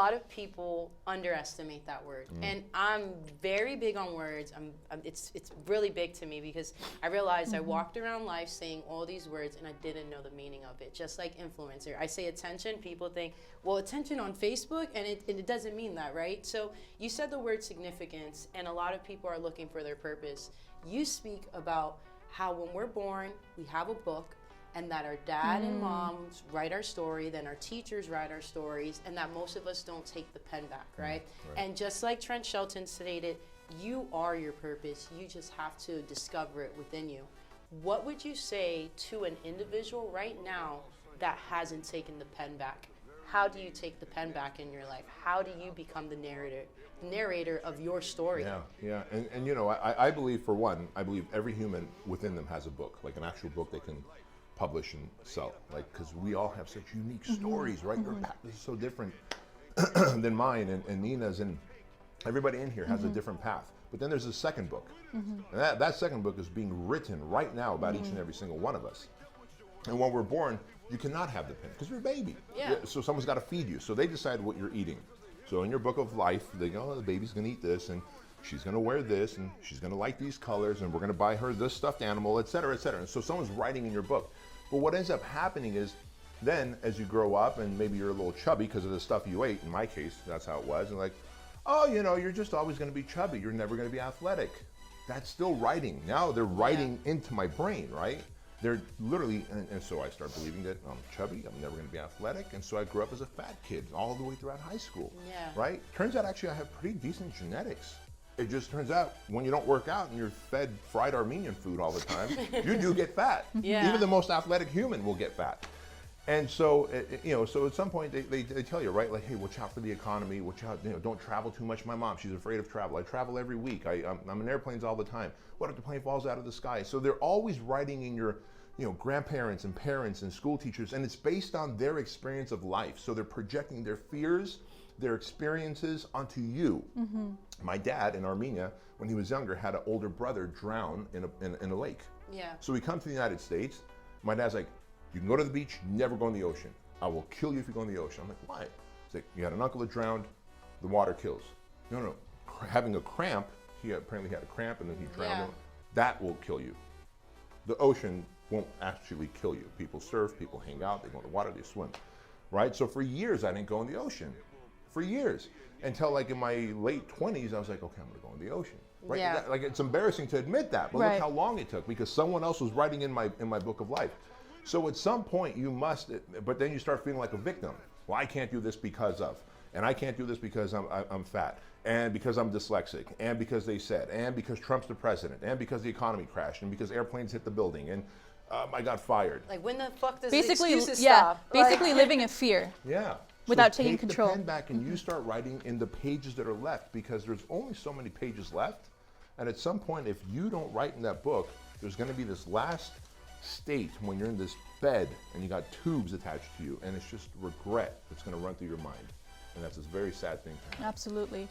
A lot of people underestimate that word, and I'm very big on words. It's really big to me because I realized I walked around life saying all these words and I didn't know the meaning of it. Just like influencer, I say attention. People think, well, attention on Facebook, and it doesn't mean that, right? So you said the word significance, and a lot of people are looking for their purpose. You speak about how when we're born, we have a book, and that our dad and moms write our story, then our teachers write our stories, and that most of us don't take the pen back, right? And just like Trent Shelton stated, you are your purpose. You just have to discover it within you. What would you say to an individual right now that hasn't taken the pen back? How do you take the pen back in your life? How do you become the narrator of your story? Yeah. And you know, I believe, for one, I believe every human within them has a book, like an actual book they can publish and sell, like, because we all have such unique stories, right? Your path is so different than mine and Nina's, and everybody in here has a different path. But then there's a second book, and that second book is being written right now about each and every single one of us. And when we're born, you cannot have the pen because you're a baby. So someone's got to feed you. So they decide what you're eating. So in your book of life, they go, oh, the baby's going to eat this, and she's going to wear this, and she's going to like these colors, and we're going to buy her this stuffed animal, et cetera, et cetera. And so someone's writing in your book. But what ends up happening is then as you grow up and maybe you're a little chubby because of the stuff you ate, in my case, that's how it was, and like, oh, you know, you're just always going to be chubby. You're never going to be athletic. That's still writing. Now they're writing into my brain, right? They're literally, and so I start believing that I'm chubby, I'm never going to be athletic, and so I grew up as a fat kid all the way throughout high school, right? Turns out actually I have pretty decent genetics. It just turns out when you don't work out and you're fed fried Armenian food all the time, you do get fat. Even the most athletic human will get fat. And so, you know, so at some point they tell you, right, like, hey, watch out for the economy, watch out, you know, don't travel too much. My mom, she's afraid of travel. I travel every week. I'm in airplanes all the time. What if the plane falls out of the sky? So they're always writing in your, you know, grandparents and parents and school teachers, and it's based on their experience of life. So they're projecting their fears, their experiences onto you. My dad in Armenia, when he was younger, had an older brother drown in a lake. So we come to the United States. My dad's like, you can go to the beach, never go in the ocean. I will kill you if you go in the ocean. I'm like, why? He's like, you had an uncle that drowned, the water kills. No. Having a cramp, he apparently had a cramp and then he drowned. That will kill you. The ocean won't actually kill you. People surf, people hang out, they go in the water, they swim, right? So for years, I didn't go in the ocean. For years. Until like in my late 20s, I was like, okay, I'm gonna go in the ocean. Right? Like, it's embarrassing to admit that, but look how long it took because someone else was writing in my book of life. So at some point you must, but then you start feeling like a victim. Well, I can't do this because of, and I can't do this because I'm fat, and because I'm dyslexic, and because they said, and because Trump's the president, and because the economy crashed, and because airplanes hit the building, and I got fired. Like, when the fuck does basically, the excuses stop? Basically living in fear. Without taking control. Take the pen back and you start writing in the pages that are left because there's only so many pages left. And at some point, if you don't write in that book, there's going to be this last state when you're in this bed and you got tubes attached to you, and it's just regret that's going to run through your mind. And that's a very sad thing to have. Absolutely.